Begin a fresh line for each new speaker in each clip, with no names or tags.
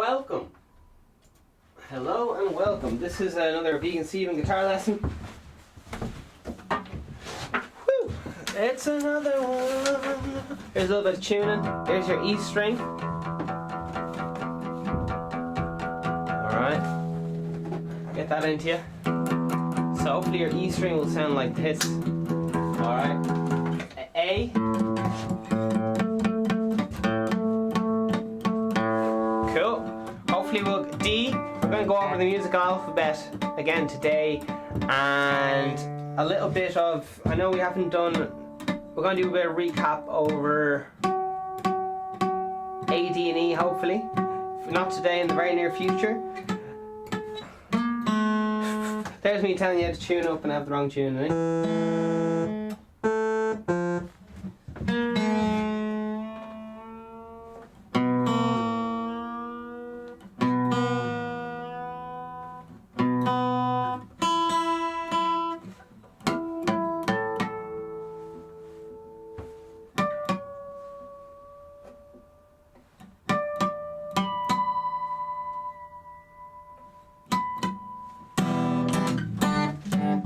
welcome. Hello and welcome. This is another vegan Stephen guitar lesson. Woo! It's another one. Here's a little bit of tuning. There's your E string. Alright. Get that into you. So hopefully your E string will sound like this. Alright. A. Cool. Hopefully we'll D. We're going to go over the musical alphabet again today, and a little bit of, I know we haven't done, we're going to do a bit of recap over A, D and E hopefully. If not today, in the very near future. There's me telling you to tune up and have the wrong tune, eh?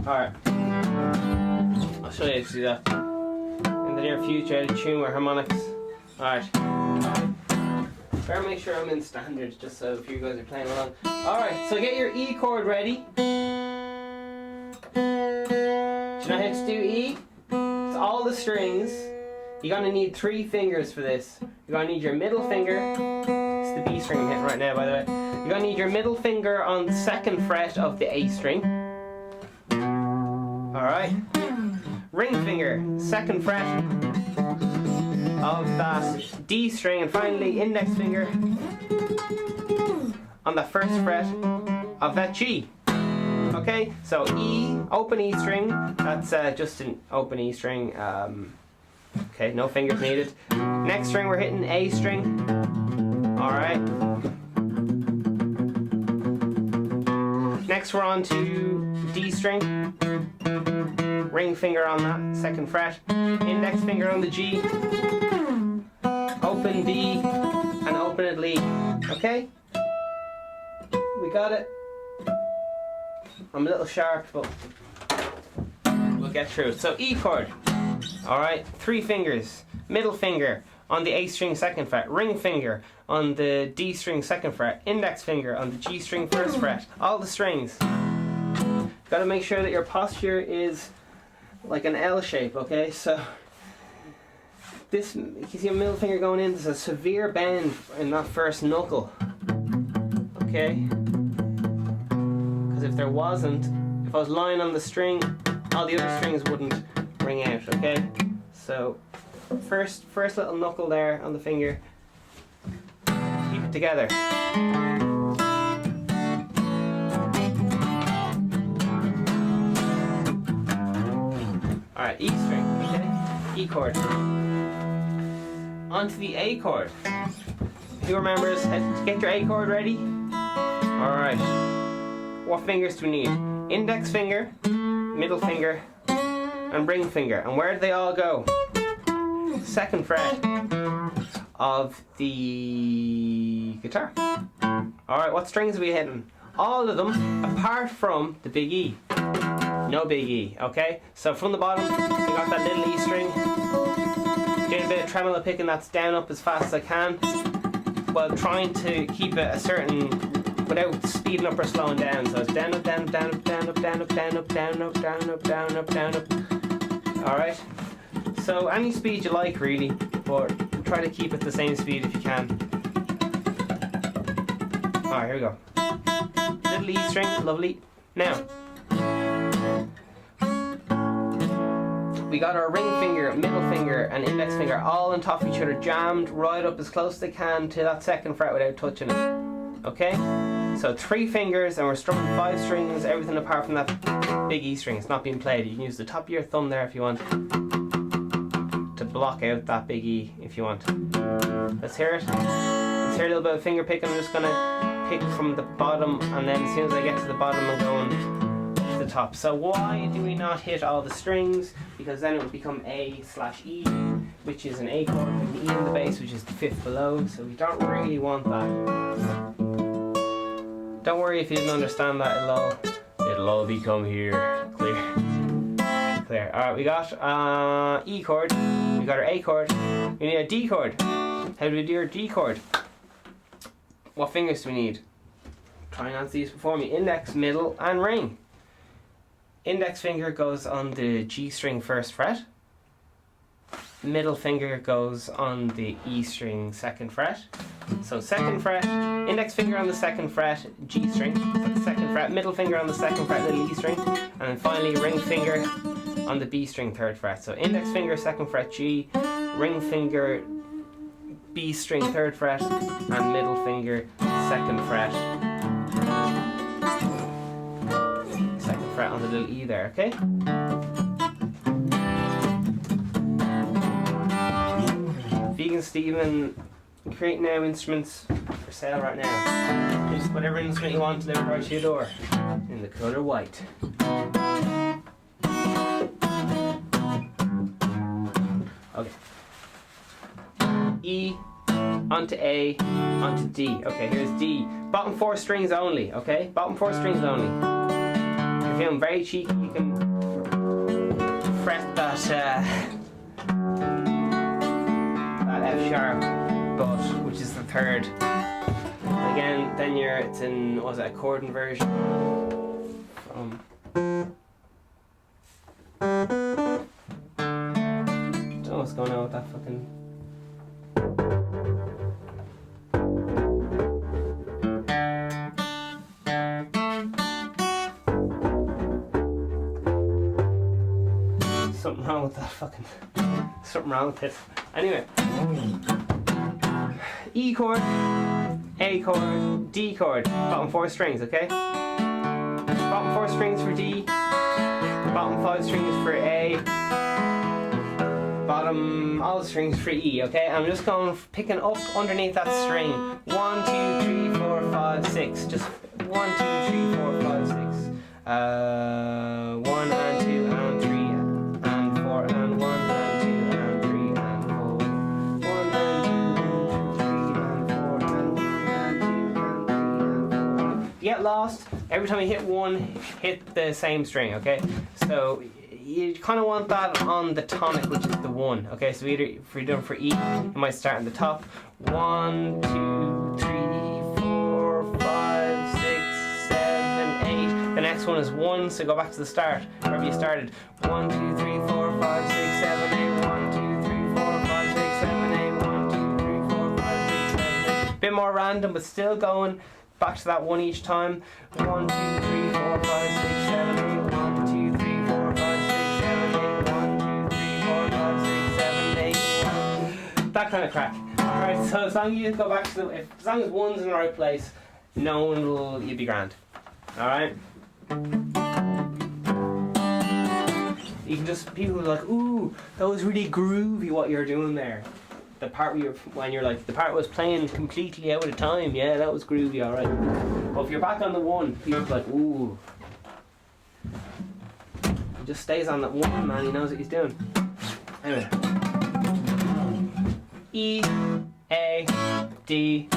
Alright, I'll show you how to do that in the near future, how to tune with harmonics. Alright, better make sure I'm in standard just so if you guys are playing along. Alright, so get your E chord ready. Do you know how to do E? It's all the strings. You're going to need 3 fingers for this. You're going to need your middle finger. It's the B string I'm hitting right now, by the way. You're going to need your middle finger on the 2nd fret of the A string. Alright, ring finger, 2nd fret of that D string, and finally index finger on the 1st fret of that G. Okay, so E, open E string, that's just an open E string, okay, no fingers needed. Next string we're hitting A string, alright. Next we're on to D string. Ring finger on that 2nd fret, index finger on the G, open B, and open at lead. Okay? We got it. I'm a little sharp, but we'll get through it. So E chord. Alright, 3 fingers. Middle finger on the A string 2nd fret, ring finger on the D string 2nd fret, index finger on the G string 1st fret. All the strings. Gotta make sure that your posture is like an L shape, okay? So this, you see a middle finger going in, there's a severe bend in that first knuckle, okay? Because if there wasn't, if I was lying on the string, all the other strings wouldn't ring out, okay? So first little knuckle there on the finger, keep it together. Alright, E string, okay? E chord. Onto the A chord. Who remembers how to get your A chord ready? Alright. What fingers do we need? Index finger, middle finger, and ring finger. And where do they all go? 2nd fret of the guitar. Alright, what strings are we hitting? All of them, apart from the big E. No big E, okay? So from the bottom, we got that little E string. Doing a bit of tremolo picking, that's down up as fast as I can, while trying to keep it a certain, without speeding up or slowing down. So it's down, up, down, down, up, down, up, down, up, down, up, down, up, down, up, down, up, down, up. Alright? So any speed you like, really, but try to keep it the same speed if you can. Alright, here we go. Little E string, lovely. Now, we got our ring finger, middle finger, and index finger all on top of each other, jammed right up as close as they can to that 2nd fret without touching it. Okay? So 3 fingers, and we're strumming 5 strings, everything apart from that big E string. It's not being played. You can use the top of your thumb there if you want to block out that big E if you want. Let's hear it. Let's hear a little bit of finger picking. I'm just going to pick from the bottom, and then as soon as I get to the bottom, I'm going to the top. So why do we not hit all the strings? Because then it would become A/E, which is an A chord with an E in the bass, which is the 5th below, so we don't really want that. Don't worry if you didn't understand that, it'll all become here clear. Alright, we got E chord, we got our A chord, we need a D chord. How do we do our D chord? What fingers do we need? Try and answer these before me. Index, middle and ring. Index finger goes on the G string first fret. Middle finger goes on the E string second fret. So second fret, index finger on the second fret, G string, that's second fret, middle finger on the second fret, little E string, and then finally ring finger on the B string third fret. So index finger second fret G, ring finger B string third fret, and middle finger second fret on the little E there, okay? Vegan Stephen creating now instruments for sale right now. Just whatever instrument you want delivered right to your door in the colour white. Okay. E onto A onto D. Okay, here's D. Bottom 4 strings only, okay? Bottom 4 strings only. If you're feeling very cheeky, you can fret that F sharp, but which is the third. And again, then it's in, was it a chord inversion from. Don't know what's going on with that fucking. Something wrong with that fucking. Something wrong with it. Anyway. E chord, A chord, D chord. Bottom 4 strings, okay? Bottom 4 strings for D. Bottom 5 strings for A. Bottom all the strings for E, okay? I'm just going picking up underneath that string. 1, 2, 3, 4, 5, 6. Just 1, 2, 3, 4, 5, 6. 1 and 2 and 3 and 4 and 1 and 2 and 3 and 4. 1 and 2 and 3 and 4 and 1 and 2 and 3 and 4. You get lost. Every time you hit one, hit the same string, okay? So you kind of want that on the tonic, which is the 1, okay? So either if you're doing for E, you might start at the top. 1, 2, 3, 4, 5, 6, 7, 8. The next one is 1, so go back to the start, wherever you started. 1, 2, 3, 4, 5, 6, 7, 8. 1, 2, 3, 4, 5, 6, 7, 8. 1, 2, 3, 4, 5, 6, 7, 8. Bit more random, but still going back to that 1 each time. 1, 2, 3, 4, 5, 6, 7, 8. 1, 2, 3, 4, 5, 6, 7, 8. 1, 2, 3, 4, 5, 6, 7, 8. That kind of crack. Alright, so as long as you go back to the, as long as 1's in the right place, no one will, you'll be grand. Alright? You can just, people are like, ooh, that was really groovy what you're doing there. The part where when you're like, the part was playing completely out of time, yeah, that was groovy, alright. But if you're back on the 1, people are like, ooh. He just stays on that 1, man, he knows what he's doing. Anyway. E, A, D.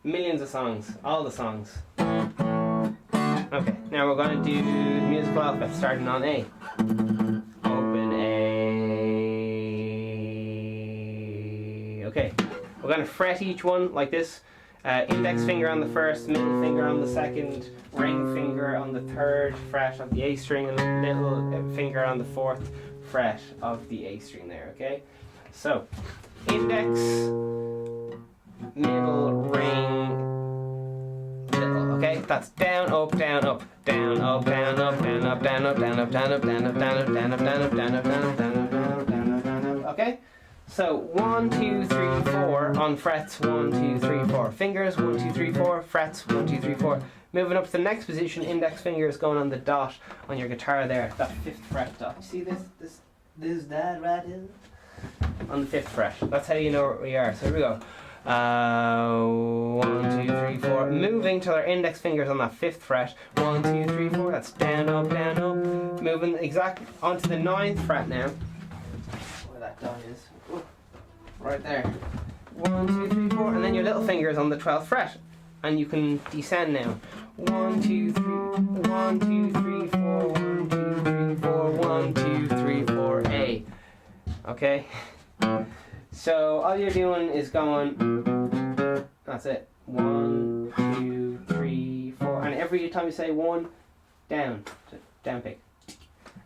Millions of songs, all the songs. Okay, now we're going to do the musical alphabet starting on A. Open A. Okay, we're going to fret each one like this. Index finger on the first, middle finger on the second, ring finger on the third fret of the A string, and little finger on the fourth fret of the A string there, okay? So, index, middle, ring, little, okay? That's down, up, down, up, down, up, down, up, down, up, down, up, down, up, down, up, down, up, down, up, down, up, down, up, down, up, down, up, down, up, down, up, down, up, down, up, okay? So 1, 2, 3, 4 on frets, 1, 2, 3, 4. Fingers, 1, 2, 3, 4. Frets, 1, 2, 3, 4. Moving up to the next position, index finger is going on the dot on your guitar there, that 5th fret dot. You see this that right here? On the 5th fret. That's how you know where we are. So here we go. 1, 2, 3, 4. Moving till our index fingers on that 5th fret. 1, 2, 3, 4. That's down, up, down, up. Moving exactly onto the 9th fret now. Where that dot is. Ooh, right there. 1, 2, 3, 4, and then your little finger is on the 12th fret, and you can descend now. 1, 2, 3, 1, 2, 3, 4, 1, 2, 3, 4, 1, 2, 3, 4, A. Okay? So all you're doing is going, that's it. 1, 2, 3, 4, and every time you say 1, down pick.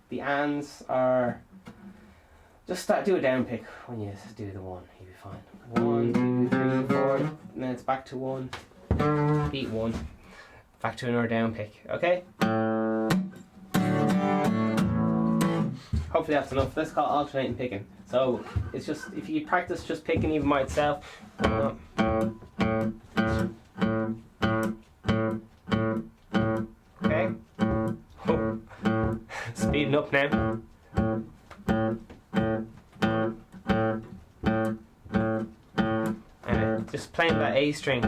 The ands are, just do a down pick when you do the 1, you'll be fine. 1, 2, 3, 4, and then it's back to 1, beat 1, back to another down pick, okay? Hopefully that's enough. That's called alternating picking. So it's just, if you practice just picking even by itself. Okay? Speeding up now. And just playing that A string.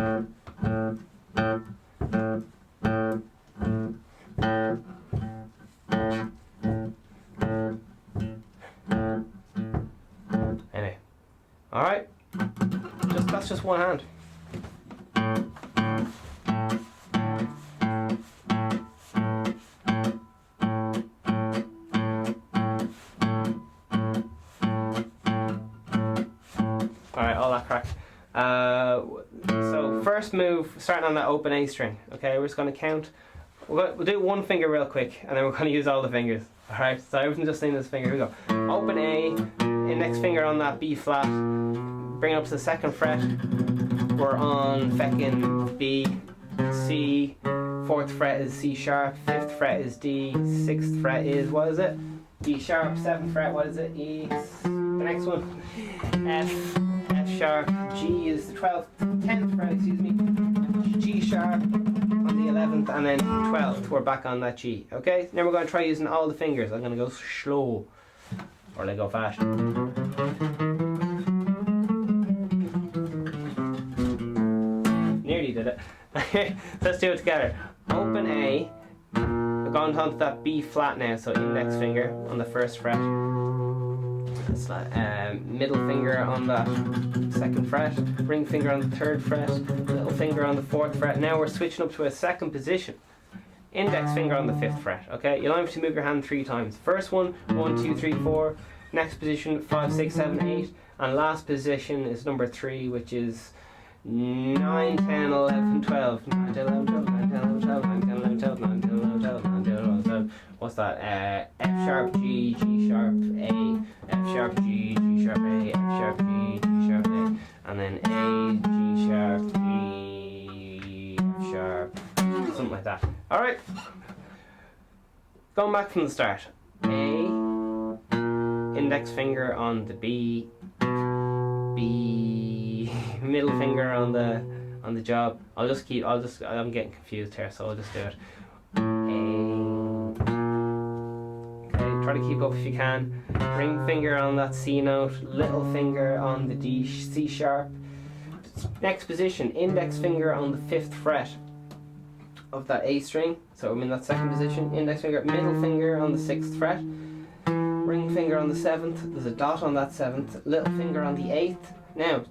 Anyway, alright, that's just one hand. Alright, all that crack. So first move, starting on that open A string. Okay, we're just going to count. We'll do one finger real quick, and then we're going to use all the fingers. Alright, so everything just in this finger. Here we go. Open A, index finger on that B flat, bring it up to the 2nd fret. We're on feckin' B, C, 4th fret is C sharp, 5th fret is D, 6th fret is, what is it? D sharp, 7th fret, what is it? E, the next one, F sharp, G is the 12th, 10th fret, excuse me, G sharp on the 11th, and then 12th, we're back on that G, okay? Then we're going to try using all the fingers. I'm going to go slow, or I go fast. Nearly did it. Let's do it together. Open A, we're going onto that B flat now, so index finger on the 1st fret. Middle finger on the 2nd fret, ring finger on the 3rd fret, little finger on the 4th fret. Now we're switching up to a 2nd position. Index finger on the 5th fret, okay? You'll have to move your hand 3 times. First one, 1, 2, 3, 4. Next position, 5, 6, 7, 8. And last position is number 3, which is 9, 10, 11, 12. 9, 10, 11, 12, 9, 10, 11, 12, 9, 10, 11, 12, 9, 10, 11, 12, 9, 10, 11, 12. What's that? F sharp, G, G sharp, A, F sharp, G, G sharp, A, F sharp, G, G sharp, A, and then A, G sharp, G, F sharp, something like that. Alright, going back from the start. A, index finger on the B, B, middle finger on the job. I'm getting confused here, so I'll just do it. Try to keep up if you can. Ring finger on that C note, little finger on the D, C sharp. Next position, index finger on the 5th fret of that A string. So I'm in that 2nd position. Index finger, middle finger on the 6th fret. Ring finger on the 7th. There's a dot on that 7th. Little finger on the 8th. Now,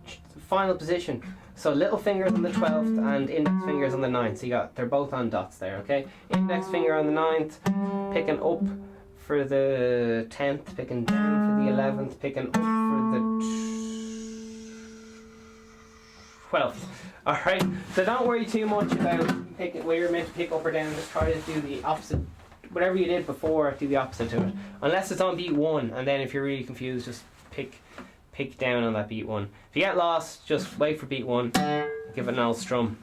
final position. So little fingers on the 12th and index fingers on the 9th. So they're both on dots there, okay? Index finger on the 9th, picking up for the 10th, picking down for the 11th, picking up for the 12th. Alright, so don't worry too much about picking where you're meant to pick up or down. Just try to do the opposite. Whatever you did before, do the opposite to it. Unless it's on beat 1, and then if you're really confused, just pick down on that beat 1. If you get lost, just wait for beat 1, give it an old strum.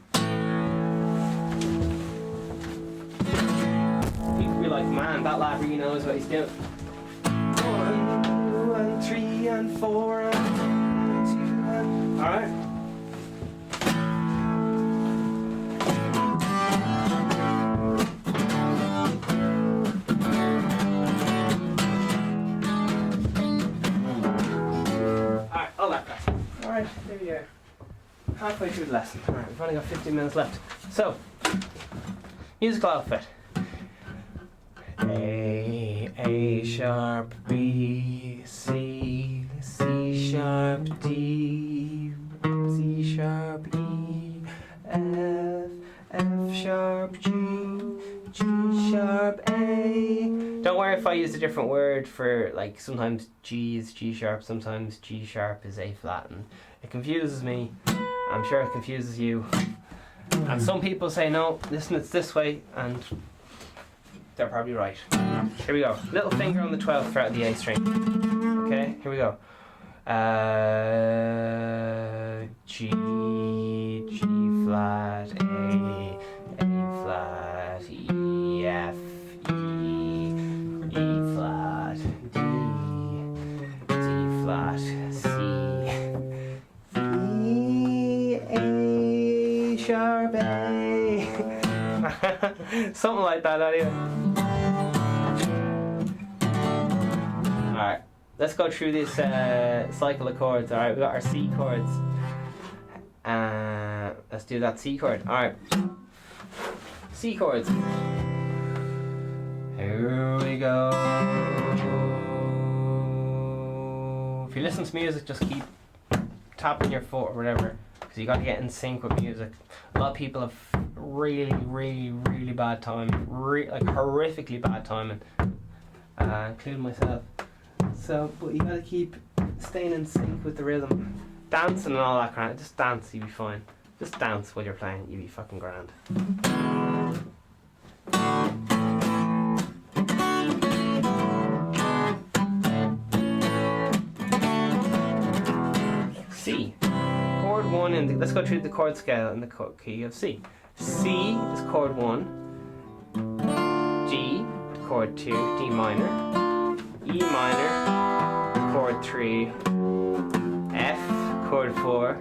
Be like, man, that lad really knows what he's doing. 1, 2, and 3, and 4, and 2, and... Alright. Alright, all that crap. Alright, there we are. Halfway through the lesson. Alright, we've only got 15 minutes left. So, musical outfit. A sharp, B, C, C sharp, D, C sharp, E, F, F sharp, G, G sharp, A. Don't worry if I use a different word for, like, sometimes G is G sharp, sometimes G sharp is A flat, and it confuses me. I'm sure it confuses you. And some people say, no, listen, it's this way, and they're probably right. Here we go. Little finger on the 12th fret of the A string. Okay, here we go. G, G flat, A flat, E, F, E, E flat, D, D flat, C, E, A sharp, A. Something like that anyway. Alright, let's go through this cycle of chords. Alright, we got our C chords. Let's do that C chord. Alright. C chords. Here we go. If you listen to music, just keep tapping your foot or whatever, because you got to get in sync with music. A lot of people have really bad timing, like horrifically bad timing, including myself. So, but you got to keep staying in sync with the rhythm. Dancing and all that kind. Just dance, you'll be fine. Just dance while you're playing, you'll be fucking grand. C. Chord 1 in the, let's go through the chord scale in the key of C. C is chord 1, G, chord 2, D minor, E minor, chord 3, F, chord 4,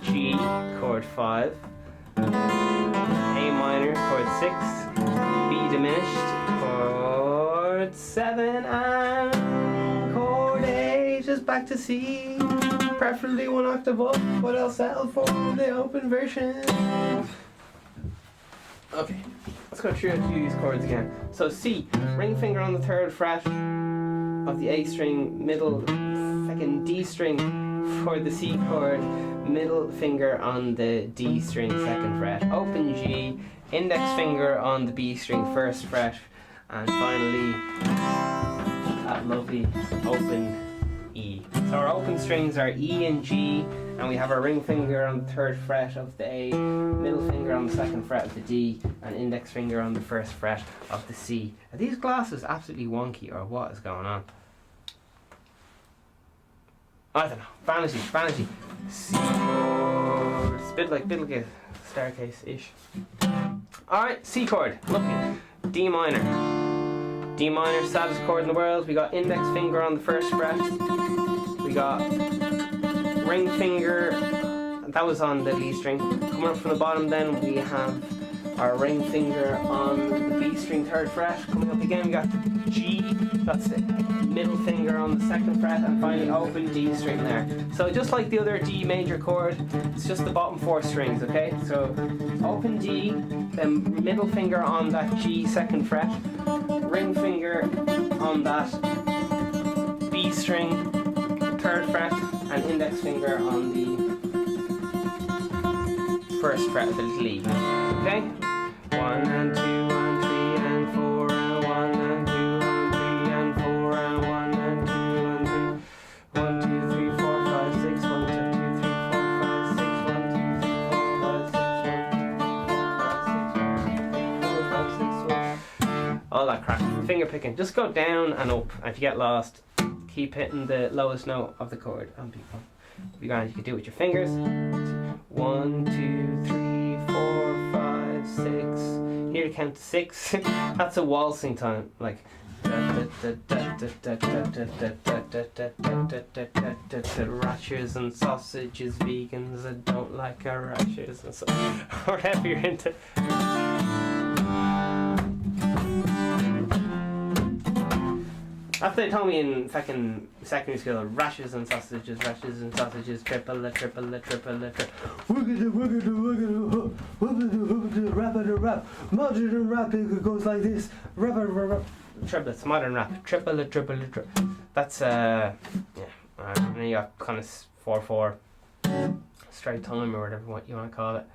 G, chord 5, A minor, chord 6, B diminished, chord 7, and chord 8, just back to C, preferably one octave up, but I'll settle for the open version. Okay, let's go through a few of these chords again. So C, ring finger on the 3rd fret of the A string, middle fucking D string for the C chord, middle finger on the D string 2nd fret, open G, index finger on the B string 1st fret, and finally that lovely open E. So our open strings are E and G, and we have our ring finger on the 3rd fret of the A, middle finger on the 2nd fret of the D, and index finger on the 1st fret of the C. Are these glasses absolutely wonky, or what is going on? I don't know. Vanity. C chord. It's a bit like a staircase-ish. Alright, C chord. Lovely. D minor. D minor, saddest chord in the world. We got index finger on the 1st fret. We got ring finger. That was on the D string. Coming up from the bottom then, we have our ring finger on the B string 3rd fret. Coming up again, we got the G. That's it. Middle finger on the 2nd fret, and finally open D string there. So just like the other D major chord, it's just the bottom 4 strings, okay? So open D, then middle finger on that G 2nd fret, ring finger on that B string 3rd fret, and index finger on the 1st fret of the little E. Okay? 1 and 2 and 3 and 4 and 1 and 2 and 3 and 4 and 1 and 2 and 3. 1, 2, 3, 4, 5, 6. 1, 2, 3, 4, 5, 6. 1, 2, 3, 4, 5, 6. 1, 2, 3, 4, 5, 6. All that crap. Finger picking. Just go down and up. And if you get lost, keep hitting the lowest note of the chord and be fun. You can do it with your fingers. 1, 2, 3, 4, 5, 6. Here to count to 6. That's a waltzing time. Like rashers and sausages, vegans that don't like our rashers and so whatever you're into. After they told me in fucking secondary school, rashes and sausages, triple, rap, modern rap, it goes like this, rap, triplets, modern rap, triple. That's, yeah, and then you got kind of 4/4, straight time or whatever what you want to call it.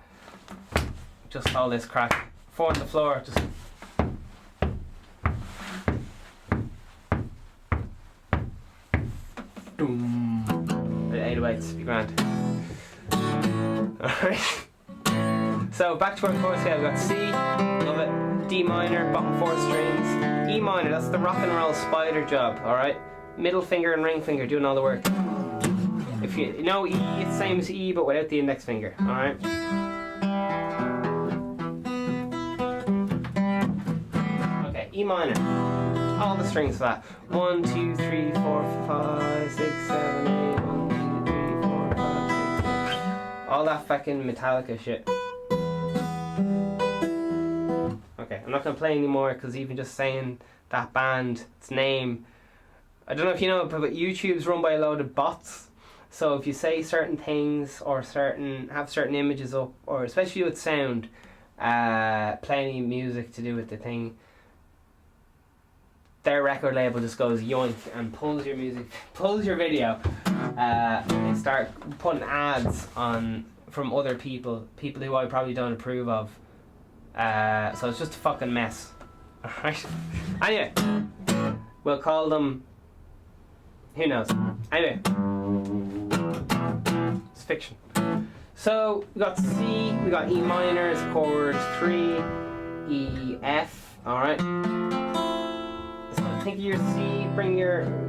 Just all this crack. 4 on the floor, just boom. 808s, be grand. Alright. So back to our chord scale, we've got C, love it, D minor, bottom 4 strings, E minor, that's the rock and roll spider job, alright? Middle finger and ring finger doing all the work. If you know E, it's the same as E but without the index finger, alright? Okay, E minor. All the strings for that. 1, 2, 3, 4, 5, 6, 7, 8, 1, 2, 3, 4, 5, 6, 7. All that fucking Metallica shit. Okay, I'm not gonna play anymore because even just saying that band, its name, I don't know if you know, but YouTube's run by a load of bots. So if you say certain things or have certain images up, or especially with sound, play any music to do with the thing, their record label just goes yoink and pulls your music, pulls your video, and start putting ads on from other people who I probably don't approve of. So it's just a fucking mess. Alright. Anyway, we'll call them, who knows. Anyway, it's fiction. So we got C, we got E minor as chord 3, E, F. Alright. Think of your C,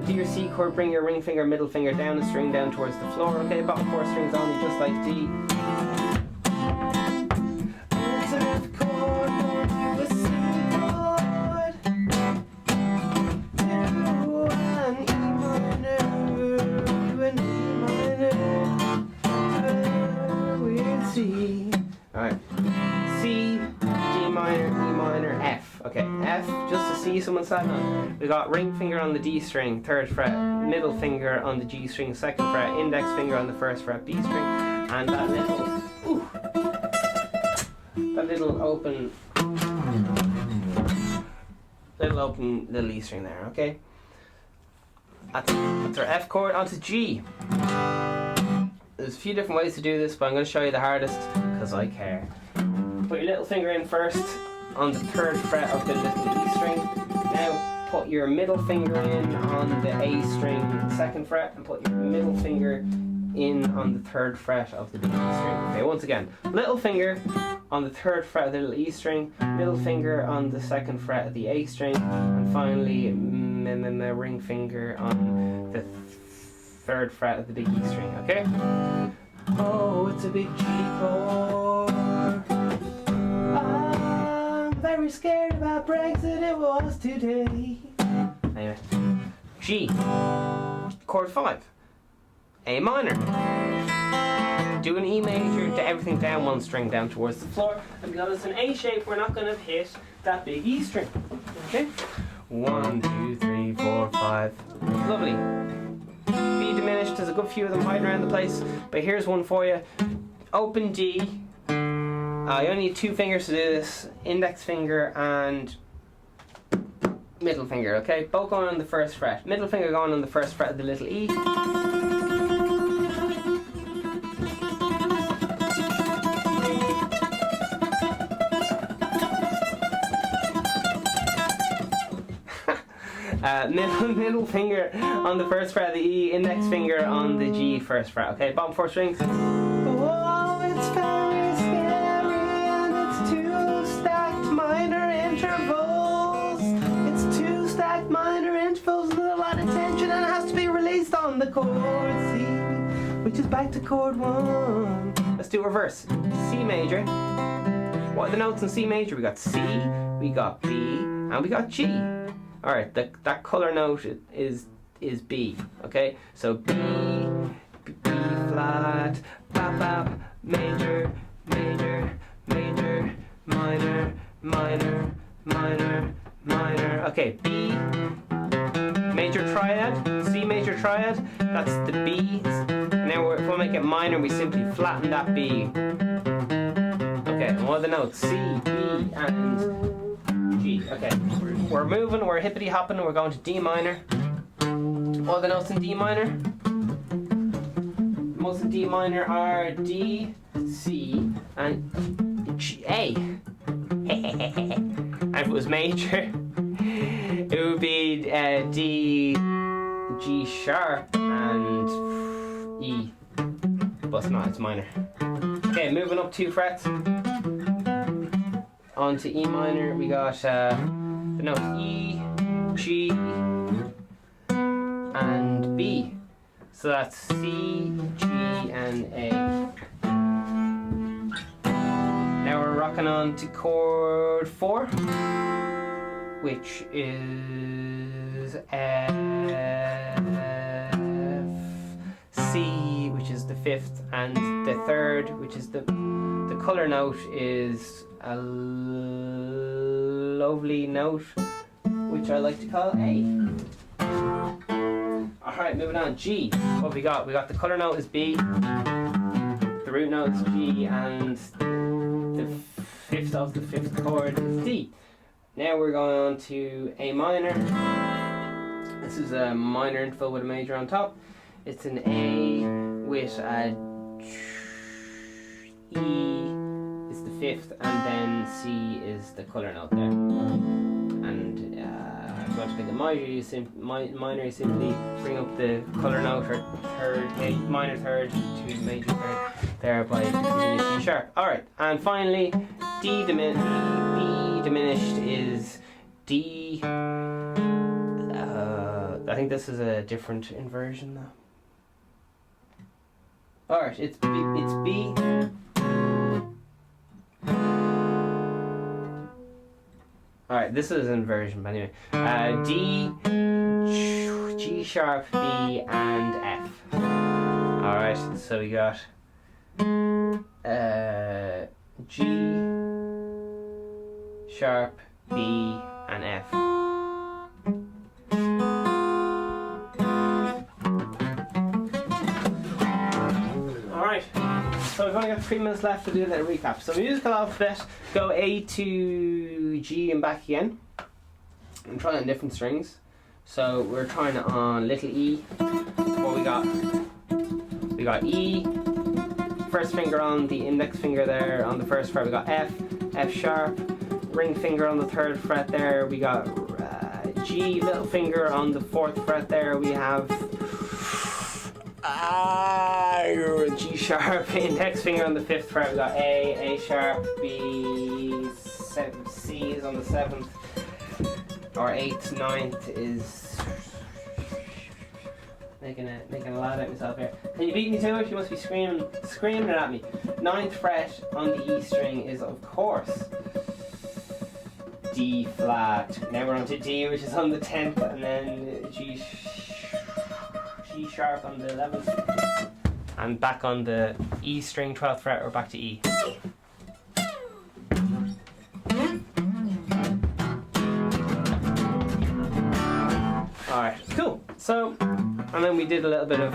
do your C chord, bring your ring finger, middle finger down the string down towards the floor, okay? Bottom 4 strings only, just like D. It's an F chord, do a C chord, do an E minor, do an E minor, weird C. Alright, C, D minor, E minor, F. Okay, F, just to see someone sat on. We got ring finger on the D string, 3rd fret, middle finger on the G string, 2nd fret, index finger on the 1st fret, B string, and that little open little E string there, okay? That's our F chord. Onto G. There's a few different ways to do this, but I'm going to show you the hardest, because I care. Put your little finger in first, on the 3rd fret of the little E string. Now put your middle finger in on the A string, 2nd fret, and put your middle finger in on the 3rd fret of the big E string. Okay, once again, little finger on the 3rd fret of the little E string, middle finger on the 2nd fret of the A string, and finally ring finger on the 3rd fret of the big E string. Okay? Oh, it's a big G chord. Very scared about Brexit, it was today. Anyway, G, chord 5, A minor, do an E major to everything down 1 string down towards the floor, and because it's an A shape, we're not going to hit that big E string. Okay? 1, 2, 3, 4, 5. Lovely. B diminished, there's a good few of them hiding around the place, but here's one for you. Open D. You only need 2 fingers to do this, index finger and middle finger, okay? Both going on the 1st fret. Middle finger going on the 1st fret of the little E. Middle finger on the 1st fret of the E, index finger on the G 1st fret, okay? Bottom 4 strings. Oh, it's very scary. Minor intervals. It's 2 stacked minor intervals with a lot of tension, and it has to be released on the chord C, which is back to chord 1. Let's do reverse. C major. What are the notes in C major? We got C, we got B, and we got G. Alright, that color note is B. Okay? So B flat, bap bap, major, major, major, minor, minor, minor, minor. Okay, B, major triad, C major triad, that's the B. Now if we make it minor, we simply flatten that B. Okay, and what are the notes? C, B, and G. Okay, we're moving, we're hippity hopping, we're going to D minor. What are the notes in D minor? Most of D minor are D, C, and A. And if it was major, it would be D, G sharp, and E. But it's not, it's minor. Okay, moving up 2 frets. On to E minor, we got the notes E, G, and B. So that's C, G, and A. Now we're rocking on to chord 4, which is F, C, which is the 5th, and the 3rd, which is the colour note, is a lovely note, which I like to call A. Alright, moving on. G. What we got? We got the colour note is B, the root note is G, and the 5th of the 5th chord is D. Now we're going on to A minor. This is a minor interval with a major on top. It's an A with a E is the 5th, and then C is the colour note there. And if you want to make a minor, you simply bring up the colour note or minor third to major third there by using a C sharp. Alright, and finally D diminished is D. I think this is a different inversion though. Alright, it's B. Alright, this is an inversion, but anyway. D, G sharp, B, and F. Alright, so we got G sharp, B, and F. Alright, so we've only got 3 minutes left to do a little recap. So musical alphabet, go A to G and back again. I'm trying on different strings. So we're trying it on little E. What we got? We got E, first finger on the index finger there on the first fret. We got F, F sharp, ring finger on the 3rd fret there. We got G, little finger on the 4th fret there. We have G sharp, index finger on the 5th fret. We got A sharp, B, C is on the 7th, or 8th, 9th is making a lot of myself here. Can you beat me to it? You must be screaming it at me. 9th fret on the E string is of course D flat. Now we're on to D, which is on the 10th, and then G sharp on the 11th, and back on the E string 12th fret, or back to E. Alright, cool. So, and then we did a little bit of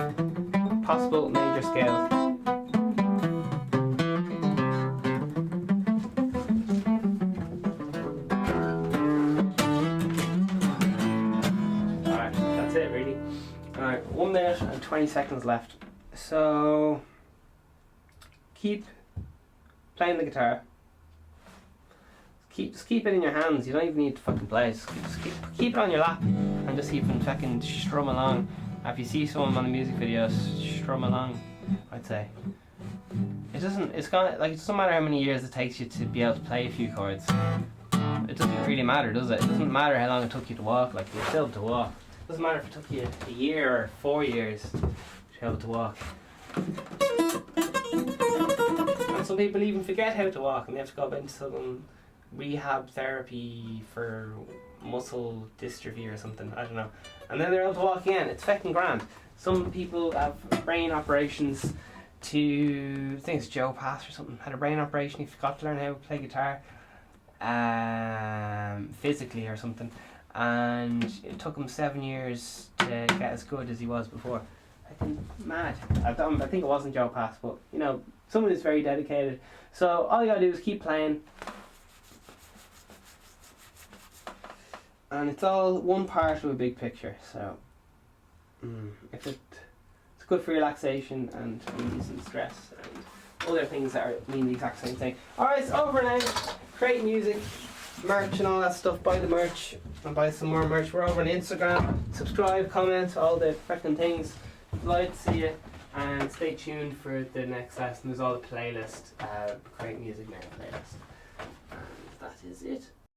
possible major scales. Alright, that's it really. Alright, 1 minute and 20 seconds left. So, keep playing the guitar. Just keep it in your hands. You don't even need to fucking play. Just keep it on your lap and just even fucking strum along. If you see someone on the music videos, strum along, I'd say. It doesn't matter how many years it takes you to be able to play a few chords. It doesn't really matter, does it? It doesn't matter how long it took you to walk. Like, you're still able to walk. It doesn't matter if it took you a year or 4 years to be able to walk. And some people even forget how to walk and they have to go into some rehab therapy for muscle dystrophy or something, I don't know. And then they're able to walk again. It's fucking grand. Some people have brain operations to, I think it's Joe Pass or something, had a brain operation, he forgot to learn how to play guitar physically or something, and it took him 7 years to get as good as he was before. I think mad. I think it wasn't Joe Pass, but you know, someone who's very dedicated. So all you gotta do is keep playing. And it's all one part of a big picture, so if it's good for relaxation and ease and stress and other things that mean the exact same thing. Alright, it's over now. Create music, merch and all that stuff. Buy the merch and buy some more merch. We're over on Instagram. Subscribe, comment, all the freaking things. Delighted to see you, and stay tuned for the next lesson. There's all the playlist, Create Music Now playlist. And that is it.